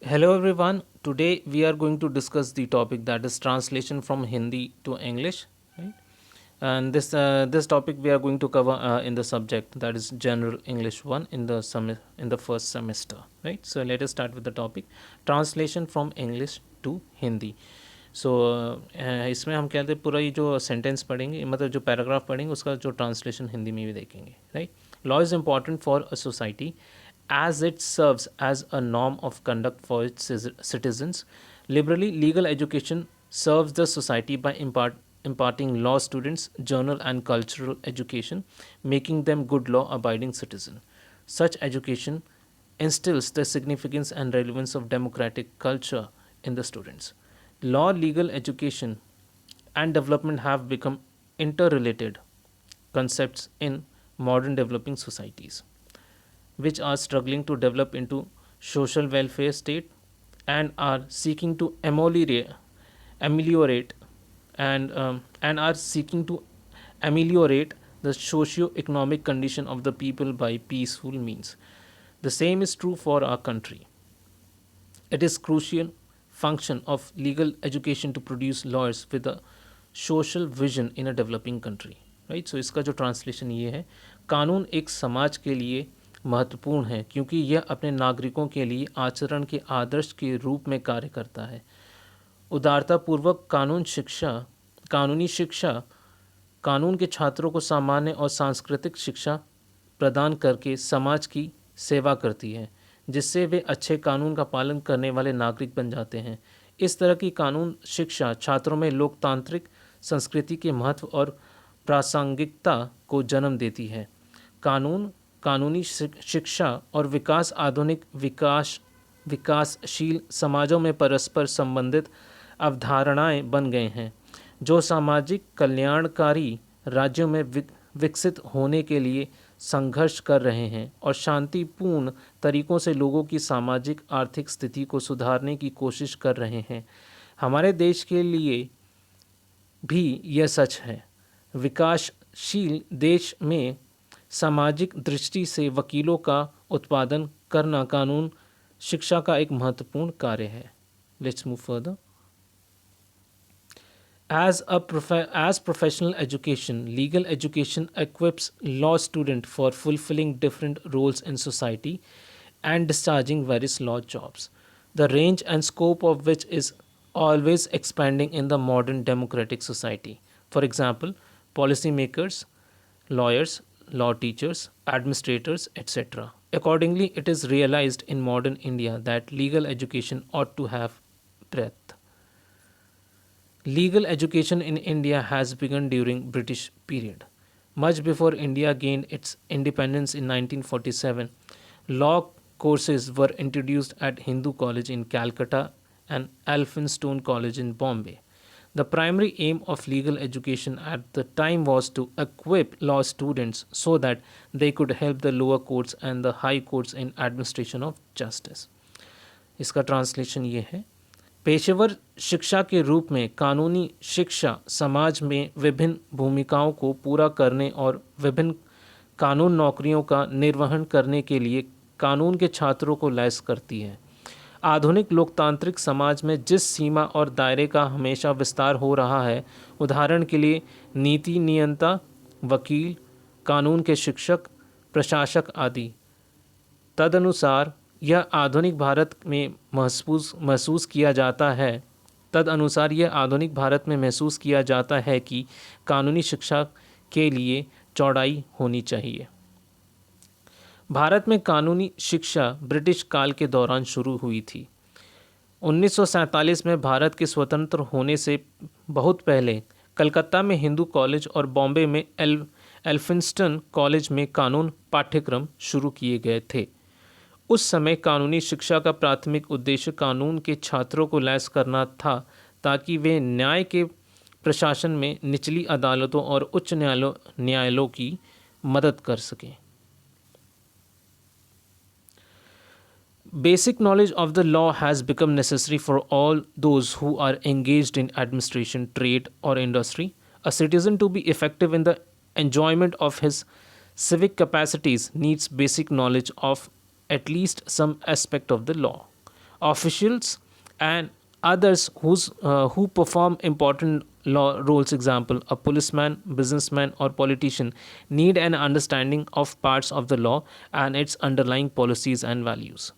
Hello everyone. Today we are going to discuss the topic that is translation from Hindi to English, right? And this topic we are going to cover in the subject that is General English 1 in the first semester, right? So let us start with the topic translation from English to Hindi. सो इसमें हम कहते हैं पूरा ये जो sentence पढ़ेंगे मतलब जो पैराग्राफ पढ़ेंगे उसका जो ट्रांसलेशन हिंदी में भी देखेंगे right law is important for a society as it serves as a norm of conduct for its citizens. Liberally, legal education serves the society by imparting law students journal and cultural education, making them good law abiding citizens. Such education instills the significance and relevance of democratic culture in the students. Law, legal education, and development have become interrelated concepts in modern developing societies which are struggling to develop into social welfare state and are seeking to ameliorate and are seeking to ameliorate the socio-economic condition of the people by peaceful means. The same is true for our country. It is crucial function of legal education to produce lawyers with a social vision in a developing country. Right so इसका जो translation ये है कानून एक समाज के लिए महत्वपूर्ण है क्योंकि यह अपने नागरिकों के लिए आचरण के आदर्श के रूप में कार्य करता है उदारतापूर्वक कानूनी शिक्षा कानून के छात्रों को सामान्य और सांस्कृतिक शिक्षा प्रदान करके समाज की सेवा करती है जिससे वे अच्छे कानून का पालन करने वाले नागरिक बन जाते हैं इस तरह की कानून शिक्षा छात्रों में लोकतांत्रिक संस्कृति के महत्व और प्रासंगिकता को जन्म देती है कानूनी शिक्षा और विकास आधुनिक विकासशील समाजों में परस्पर संबंधित अवधारणाएं बन गए हैं जो सामाजिक कल्याणकारी राज्यों में विकसित होने के लिए संघर्ष कर रहे हैं और शांतिपूर्ण तरीकों से लोगों की सामाजिक आर्थिक स्थिति को सुधारने की कोशिश कर रहे हैं हमारे देश के लिए भी यह सच है विकासशील देश में सामाजिक दृष्टि से वकीलों का उत्पादन करना कानून शिक्षा का एक महत्वपूर्ण कार्य है let's move further As professional education, legal education equips law students for fulfilling different roles in society and discharging various law jobs, the range and scope of which is always expanding in the modern democratic society. For example, policymakers, lawyers, law teachers, administrators, etc. Accordingly, it is realized in modern India that legal education ought to have breadth. Legal education in India has begun during British period. Much before India gained its independence in 1947, law courses were introduced at Hindu College in Calcutta and Elphinstone College in Bombay. The primary aim of legal education at the time was to equip law students so that they could help the lower courts and the high courts in administration of justice. इसका translation ये है पेशेवर शिक्षा के रूप में कानूनी शिक्षा समाज में विभिन्न भूमिकाओं को पूरा करने और विभिन्न कानून नौकरियों का निर्वहन करने के लिए कानून के छात्रों को लैस करती है आधुनिक लोकतांत्रिक समाज में जिस सीमा और दायरे का हमेशा विस्तार हो रहा है उदाहरण के लिए नीति नियंता वकील कानून के शिक्षक प्रशासक आदि तदनुसार यह आधुनिक भारत में महसूस किया जाता है तदनुसार यह आधुनिक भारत में महसूस किया जाता है कि कानूनी शिक्षा के लिए चौड़ाई होनी चाहिए भारत में कानूनी शिक्षा ब्रिटिश काल के दौरान शुरू हुई थी 1947 में भारत के स्वतंत्र होने से बहुत पहले कलकत्ता में हिंदू कॉलेज और बॉम्बे में एल्फिंस्टन कॉलेज में कानून पाठ्यक्रम शुरू किए गए थे उस समय कानूनी शिक्षा का प्राथमिक उद्देश्य कानून के छात्रों को लैस करना था ताकि वे न्याय के प्रशासन में निचली अदालतों और उच्च न्यायालयों की मदद कर सकें Basic knowledge of the law has become necessary for all those who are engaged in administration, trade, or industry. A citizen to be effective in the enjoyment of his civic capacities needs basic knowledge of at least some aspect of the law. officials and others who perform important law roles, example a policeman, businessman or politician, need an understanding of parts of the law and its underlying policies and values.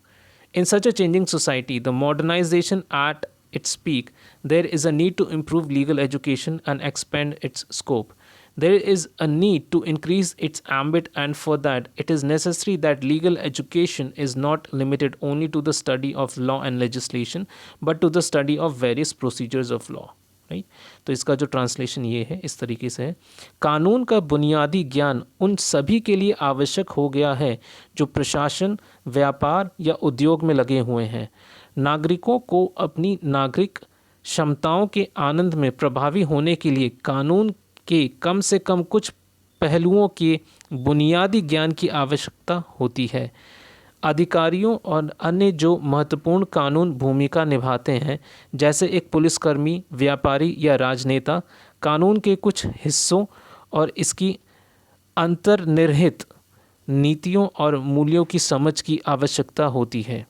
In such a changing society, the modernization at its peak, there is a need to improve legal education and expand its scope. There is a need to increase its ambit, and for that, it is necessary that legal education is not limited only to the study of law and legislation, but to the study of various procedures of law. Right, तो इसका जो translation ये है, इस तरीके से है, कानून का बुनियादी ज्ञान उन सभी के लिए आवश्यक हो गया है जो प्रशासन, व्यापार या उद्योग में लगे हुए हैं। नागरिकों को अपनी नागरिक क्षमताओं के आनंद में प्रभावी होने के लिए कानून के कम से कम कुछ पहलुओं के बुनियादी ज्ञान की आवश्यकता होती है। अधिकारियों और अन्य जो महत्वपूर्ण कानून भूमिका निभाते हैं, जैसे एक पुलिसकर्मी, व्यापारी या राजनेता, कानून के कुछ हिस्सों और इसकी अंतर्निहित नीतियों और मूल्यों की समझ की आवश्यकता होती है।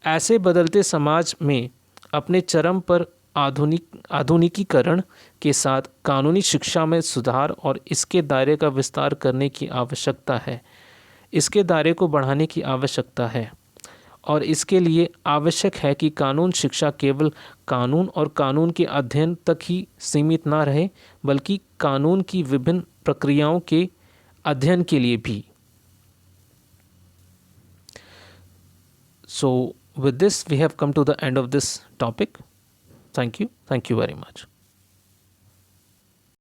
ऐसे बदलते समाज में अपने चरम पर आधुनिकीकरण के साथ कानूनी शिक्षा में सुधार और इसके दायरे का विस्तार करने की आवश्यकता है। इसके दायरे को बढ़ाने की आवश्यकता है और इसके लिए आवश्यक है कि कानून शिक्षा केवल कानून और कानून के अध्ययन तक ही सीमित ना रहे, बल्कि कानून की विभिन्न प्रक्रियाओं के अध्ययन के लिए भी। So with this we have come to the end of this topic. Thank you very much.